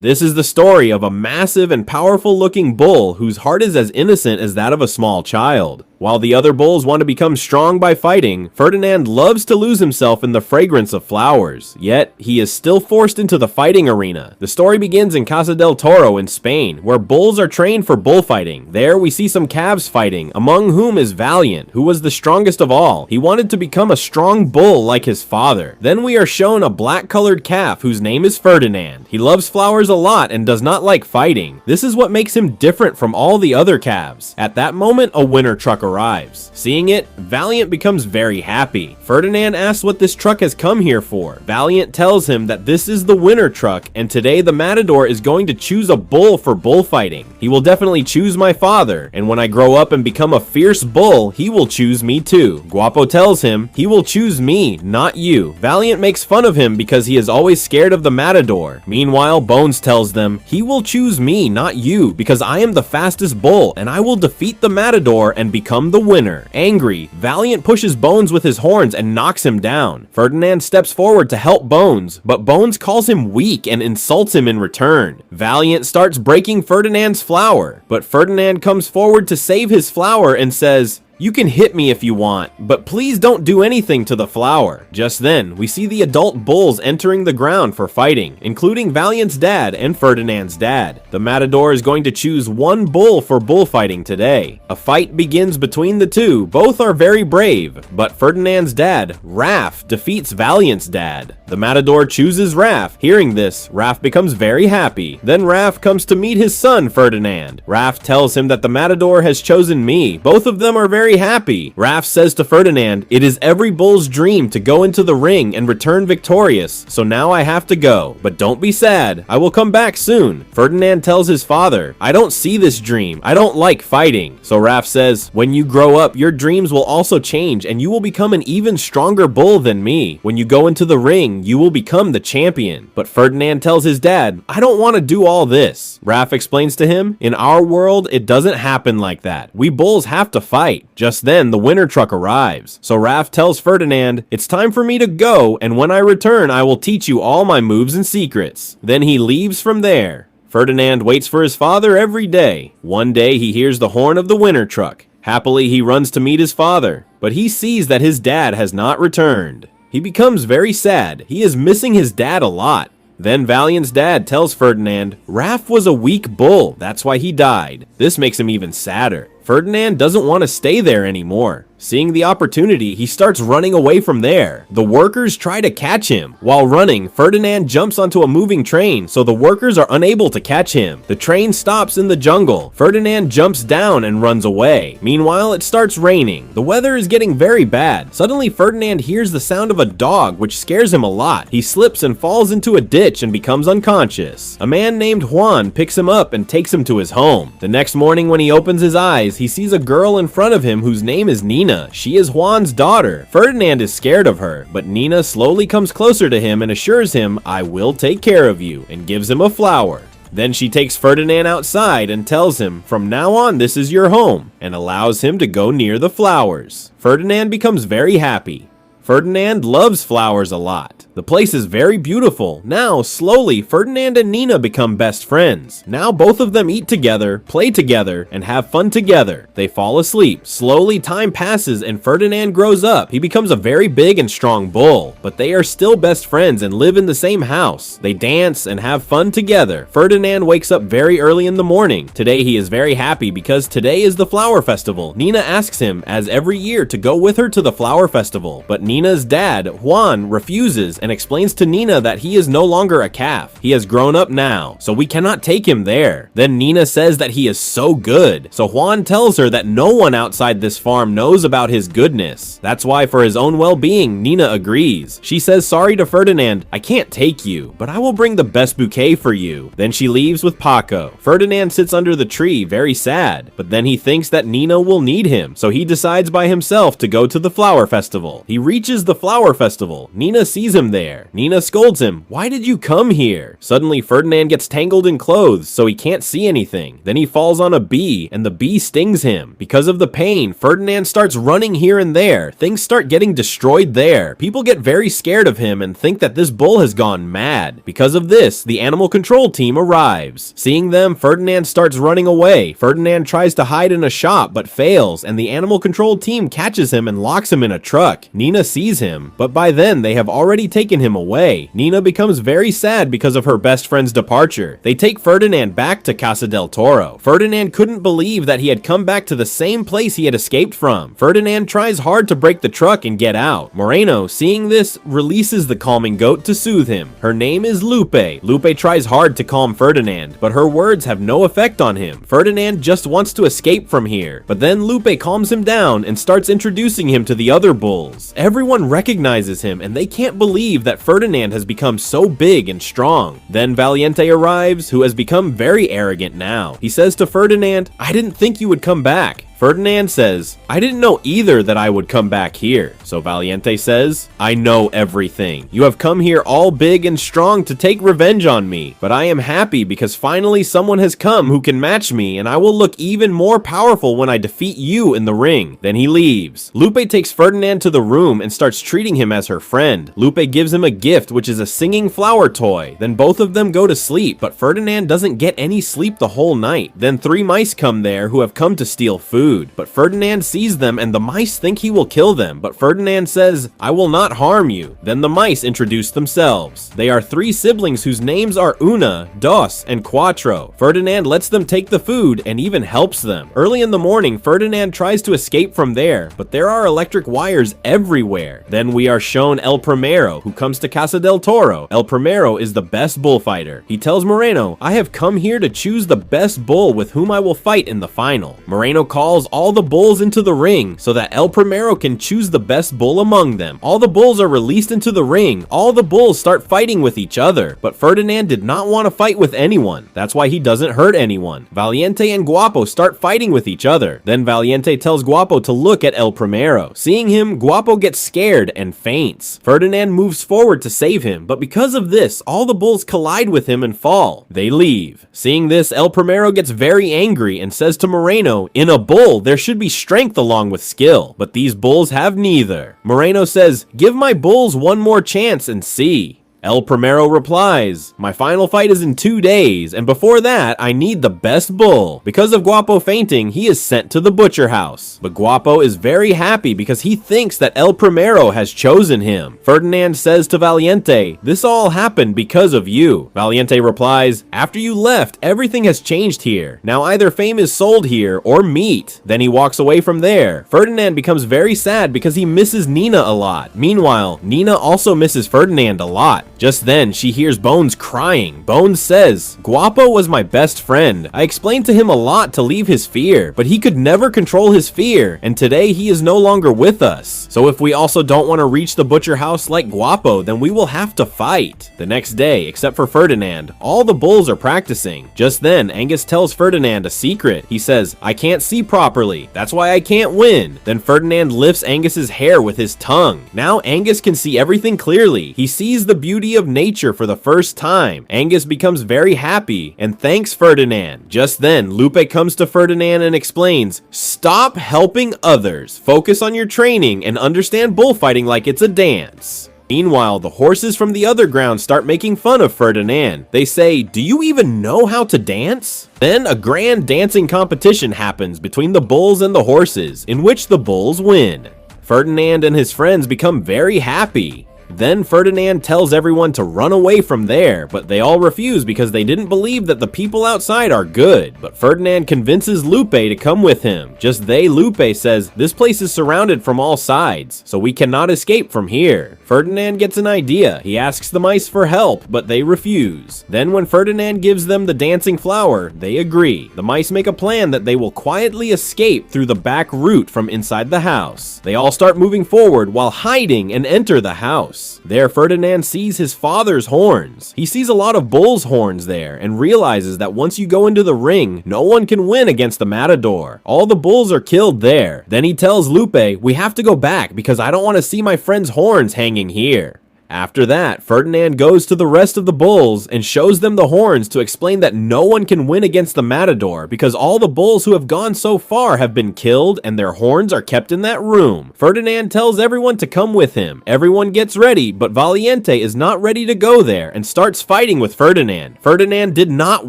This is the story of a massive and powerful looking bull whose heart is as innocent as that of a small child. While the other bulls want to become strong by fighting, Ferdinand loves to lose himself in the fragrance of flowers, yet he is still forced into the fighting arena. The story begins in Casa del Toro in Spain, where bulls are trained for bullfighting. There we see some calves fighting, among whom is Valiant, who was the strongest of all. He wanted to become a strong bull like his father. Then we are shown a black-colored calf whose name is Ferdinand. He loves flowers a lot and does not like fighting. This is what makes him different from all the other calves. At that moment, a winter truck arrives. Seeing it, Valiant becomes very happy. Ferdinand asks what this truck has come here for. Valiant tells him that this is the winter truck, and today the matador is going to choose a bull for bullfighting. He will definitely choose my father, and when I grow up and become a fierce bull, he will choose me too. Guapo tells him, he will choose me, not you. Valiant makes fun of him because he is always scared of the matador. Meanwhile, Bones tells them, he will choose me, not you, because I am the fastest bull, and I will defeat the matador and become the winner. Angry, Valiant pushes Bones with his horns and knocks him down. Ferdinand steps forward to help Bones, but Bones calls him weak and insults him in return. Valiant starts breaking Ferdinand's flower, but Ferdinand comes forward to save his flower and says, you can hit me if you want, but please don't do anything to the flower. Just then, we see the adult bulls entering the ground for fighting, including Valiant's dad and Ferdinand's dad. The matador is going to choose one bull for bullfighting today. A fight begins between the two. Both are very brave, but Ferdinand's dad, Raf, defeats Valiant's dad. The matador chooses Raf. Hearing this, Raf becomes very happy. Then Raf comes to meet his son, Ferdinand. Raf tells him that the matador has chosen me. Both of them are very happy. Raf says to Ferdinand, it is every bull's dream to go into the ring and return victorious, so now I have to go. But don't be sad, I will come back soon. Ferdinand tells his father, I don't see this dream, I don't like fighting. So Raf says, when you grow up, your dreams will also change and you will become an even stronger bull than me. When you go into the ring, you will become the champion. But Ferdinand tells his dad, I don't want to do all this. Raf explains to him, in our world, it doesn't happen like that. We bulls have to fight. Just then, the winter truck arrives. So Raf tells Ferdinand, it's time for me to go, and when I return, I will teach you all my moves and secrets. Then he leaves from there. Ferdinand waits for his father every day. One day, he hears the horn of the winter truck. Happily, he runs to meet his father, but he sees that his dad has not returned. He becomes very sad. He is missing his dad a lot. Then Valiant's dad tells Ferdinand, Raf was a weak bull, that's why he died. This makes him even sadder. Ferdinand doesn't want to stay there anymore. Seeing the opportunity, he starts running away from there. The workers try to catch him. While running, Ferdinand jumps onto a moving train, so the workers are unable to catch him. The train stops in the jungle. Ferdinand jumps down and runs away. Meanwhile, it starts raining. The weather is getting very bad. Suddenly, Ferdinand hears the sound of a dog, which scares him a lot. He slips and falls into a ditch and becomes unconscious. A man named Juan picks him up and takes him to his home. The next morning, when he opens his eyes, he sees a girl in front of him whose name is Nina. She is Juan's daughter. Ferdinand is scared of her, but Nina slowly comes closer to him and assures him, I will take care of you, and gives him a flower. Then she takes Ferdinand outside and tells him, from now on this is your home, and allows him to go near the flowers. Ferdinand becomes very happy. Ferdinand loves flowers a lot. The place is very beautiful. Now, slowly, Ferdinand and Nina become best friends. Now both of them eat together, play together, and have fun together. They fall asleep. Slowly, time passes and Ferdinand grows up. He becomes a very big and strong bull, but they are still best friends and live in the same house. They dance and have fun together. Ferdinand wakes up very early in the morning. Today he is very happy because today is the flower festival. Nina asks him, as every year, to go with her to the flower festival, but Nina's dad, Juan, refuses and explains to Nina that he is no longer a calf. He has grown up now, so we cannot take him there. Then Nina says that he is so good. So Juan tells her that no one outside this farm knows about his goodness. That's why for his own well-being, Nina agrees. She says sorry to Ferdinand, I can't take you, but I will bring the best bouquet for you. Then she leaves with Paco. Ferdinand sits under the tree, very sad, but then he thinks that Nina will need him, so he decides by himself to go to the flower festival. He reaches the flower festival. Nina sees him from there. Nina scolds him, "Why did you come here?" Suddenly, Ferdinand gets tangled in clothes, so he can't see anything. Then he falls on a bee, and the bee stings him. Because of the pain, Ferdinand starts running here and there. Things start getting destroyed there. People get very scared of him and think that this bull has gone mad. Because of this, the animal control team arrives. Seeing them, Ferdinand starts running away. Ferdinand tries to hide in a shop, but fails, and the animal control team catches him and locks him in a truck. Nina sees him, but by then they have already taken him away. Nina becomes very sad because of her best friend's departure. They take Ferdinand back to Casa del Toro. Ferdinand couldn't believe that he had come back to the same place he had escaped from. Ferdinand tries hard to break the truck and get out. Moreno, seeing this, releases the calming goat to soothe him. Her name is Lupe. Lupe tries hard to calm Ferdinand, but her words have no effect on him. Ferdinand just wants to escape from here. But then Lupe calms him down and starts introducing him to the other bulls. Everyone recognizes him and they can't believe that Ferdinand has become so big and strong. Then Valiente arrives, who has become very arrogant now. He says to Ferdinand, "I didn't think you would come back." Ferdinand says, "I didn't know either that I would come back here." So Valiente says, "I know everything. You have come here all big and strong to take revenge on me, but I am happy because finally someone has come who can match me, and I will look even more powerful when I defeat you in the ring." Then he leaves. Lupe takes Ferdinand to the room and starts treating him as her friend. Lupe gives him a gift, which is a singing flower toy. Then both of them go to sleep, but Ferdinand doesn't get any sleep the whole night. Then 3 mice come there who have come to steal food. But Ferdinand sees them and the mice think he will kill them, but Ferdinand says, "I will not harm you." Then the mice introduce themselves. They are 3 siblings whose names are Una, Dos, and Cuatro. Ferdinand lets them take the food and even helps them. Early in the morning, Ferdinand tries to escape from there, but there are electric wires everywhere. Then we are shown El Primero, who comes to Casa del Toro. El Primero is the best bullfighter. He tells Moreno, "I have come here to choose the best bull with whom I will fight in the final." Moreno calls all the bulls into the ring so that El Primero can choose the best bull among them. All the bulls are released into the ring. All the bulls start fighting with each other, but Ferdinand did not want to fight with anyone. That's why he doesn't hurt anyone. Valiente and Guapo start fighting with each other. Then Valiente tells Guapo to look at El Primero. Seeing him, Guapo gets scared and faints. Ferdinand moves forward to save him, but because of this, all the bulls collide with him and fall. They leave. Seeing this, El Primero gets very angry and says to Moreno, "In a bull, there should be strength along with skill, but these bulls have neither." Moreno says, "Give my bulls one more chance and see." El Primero replies, "My final fight is in 2 days, and before that, I need the best bull." Because of Guapo fainting, he is sent to the butcher house. But Guapo is very happy because he thinks that El Primero has chosen him. Ferdinand says to Valiente, "This all happened because of you." Valiente replies, "After you left, everything has changed here. Now either fame is sold here or meat." Then he walks away from there. Ferdinand becomes very sad because he misses Nina a lot. Meanwhile, Nina also misses Ferdinand a lot. Just then, she hears Bones crying. Bones says, "Guapo was my best friend. I explained to him a lot to leave his fear, but he could never control his fear, and today he is no longer with us. So if we also don't want to reach the butcher house like Guapo, then we will have to fight." The next day, except for Ferdinand, all the bulls are practicing. Just then, Angus tells Ferdinand a secret. He says, "I can't see properly. That's why I can't win." Then Ferdinand lifts Angus's hair with his tongue. Now Angus can see everything clearly. He sees the beauty of nature for the first time. Angus becomes very happy and thanks Ferdinand. Just then, Lupe comes to Ferdinand and explains, "Stop helping others. Focus on your training and understand bullfighting like it's a dance." Meanwhile, the horses from the other ground start making fun of Ferdinand. They say, "Do you even know how to dance?" Then a grand dancing competition happens between the bulls and the horses, in which the bulls win. Ferdinand and his friends become very happy. Then Ferdinand tells everyone to run away from there, but they all refuse because they didn't believe that the people outside are good. But Ferdinand convinces Lupe to come with him. Just Lupe says, "This place is surrounded from all sides, so we cannot escape from here." Ferdinand gets an idea. He asks the mice for help, but they refuse. Then when Ferdinand gives them the dancing flower, they agree. The mice make a plan that they will quietly escape through the back route from inside the house. They all start moving forward while hiding and enter the house. There, Ferdinand sees his father's horns. He sees a lot of bulls' horns there and realizes that once you go into the ring, no one can win against the matador. All the bulls are killed there. Then he tells Lupe, "We have to go back because I don't want to see my friend's horns hanging here." After that, Ferdinand goes to the rest of the bulls and shows them the horns to explain that no one can win against the matador because all the bulls who have gone so far have been killed and their horns are kept in that room. Ferdinand tells everyone to come with him. Everyone gets ready, but Valiente is not ready to go there and starts fighting with Ferdinand. Ferdinand did not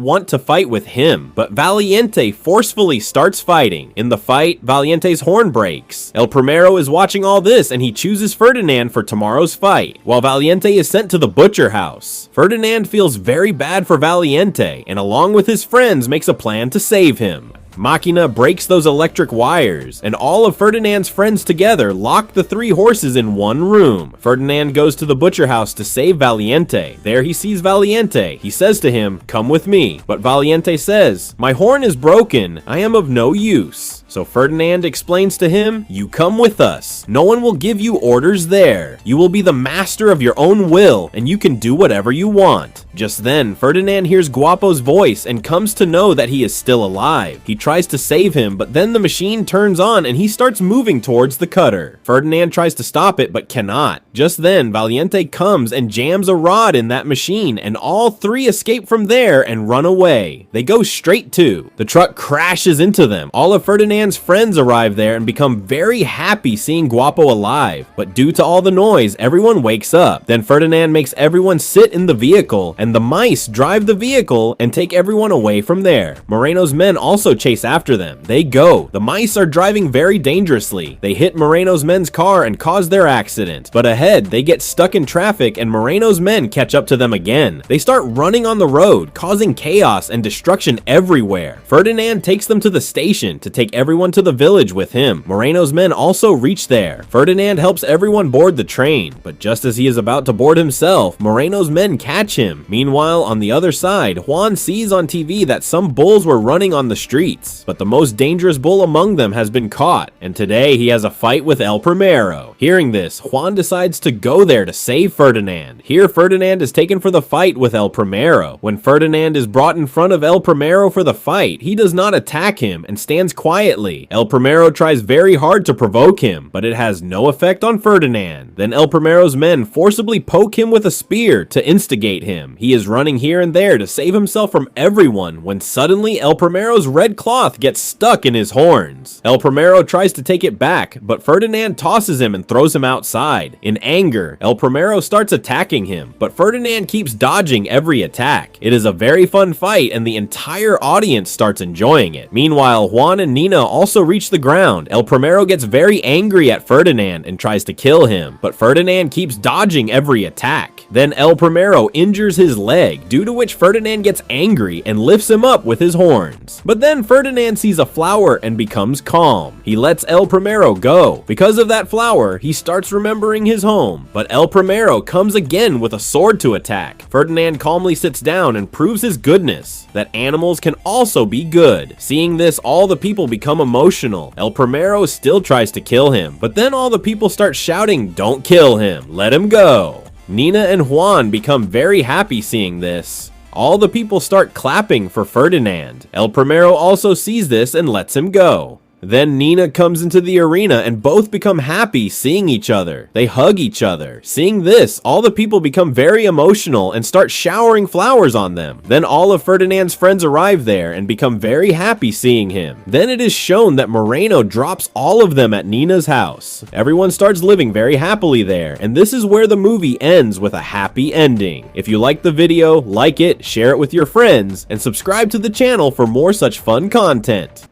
want to fight with him, but Valiente forcefully starts fighting. In the fight, Valiente's horn breaks. El Primero is watching all this and he chooses Ferdinand for tomorrow's fight, while Valiente is sent to the butcher house. Ferdinand feels very bad for Valiente and along with his friends makes a plan to save him. Machina breaks those electric wires, and all of Ferdinand's friends together lock the three horses in one room. Ferdinand goes to the butcher house to save Valiente. There he sees Valiente. He says to him, "Come with me." But Valiente says, "My horn is broken. I am of no use." So Ferdinand explains to him, "You come with us. No one will give you orders there. You will be the master of your own will, and you can do whatever you want." Just then, Ferdinand hears Guapo's voice and comes to know that he is still alive. He tries to save him, but then the machine turns on and he starts moving towards the cutter. Ferdinand tries to stop it, but cannot. Just then, Valiente comes and jams a rod in that machine, and all three escape from there and run away. They go straight to. The truck crashes into them. All of Ferdinand's friends arrive there and become very happy seeing Guapo alive, but due to all the noise, everyone wakes up. Then Ferdinand makes everyone sit in the vehicle, and the mice drive the vehicle and take everyone away from there. Moreno's men also chase after them. They go. The mice are driving very dangerously. They hit Moreno's men's car and cause their accident, but ahead they get stuck in traffic and Moreno's men catch up to them again. They start running on the road, causing chaos and destruction everywhere. Ferdinand takes them to the station to take everyone to the village with him. Moreno's men also reach there. Ferdinand helps everyone board the train, but just as he is about to board himself, Moreno's men catch him. Meanwhile, on the other side, Juan sees on TV that some bulls were running on the streets, but the most dangerous bull among them has been caught, and today he has a fight with El Primero. Hearing this, Juan decides to go there to save Ferdinand. Here, Ferdinand is taken for the fight with El Primero. When Ferdinand is brought in front of El Primero for the fight, he does not attack him and stands quietly. El Primero tries very hard to provoke him, but it has no effect on Ferdinand. Then El Primero's men forcibly poke him with a spear to instigate him. He is running here and there to save himself from everyone when suddenly El Primero's red cloth gets stuck in his horns. El Primero tries to take it back, but Ferdinand tosses him and throws him outside. In anger, El Primero starts attacking him, but Ferdinand keeps dodging every attack. It is a very fun fight and the entire audience starts enjoying it. Meanwhile, Juan and Nina also reach the ground. El Primero gets very angry at Ferdinand and tries to kill him, but Ferdinand keeps dodging every attack. Then El Primero injures his leg, due to which Ferdinand gets angry and lifts him up with his horns. But then Ferdinand sees a flower and becomes calm. He lets El Primero go. Because of that flower, he starts remembering his home, but El Primero comes again with a sword to attack. Ferdinand calmly sits down and proves his goodness, that animals can also be good. Seeing this, all the people become emotional. El Primero still tries to kill him, but then all the people start shouting, "Don't kill him, let him go." Nina and Juan become very happy seeing this. All the people start clapping for Ferdinand. El Primero also sees this and lets him go. Then Nina comes into the arena and both become happy seeing each other. They hug each other. Seeing this, all the people become very emotional and start showering flowers on them. Then all of Ferdinand's friends arrive there and become very happy seeing him. Then it is shown that Moreno drops all of them at Nina's house. Everyone starts living very happily there, and this is where the movie ends with a happy ending. If you liked the video, like it, share it with your friends, and subscribe to the channel for more such fun content.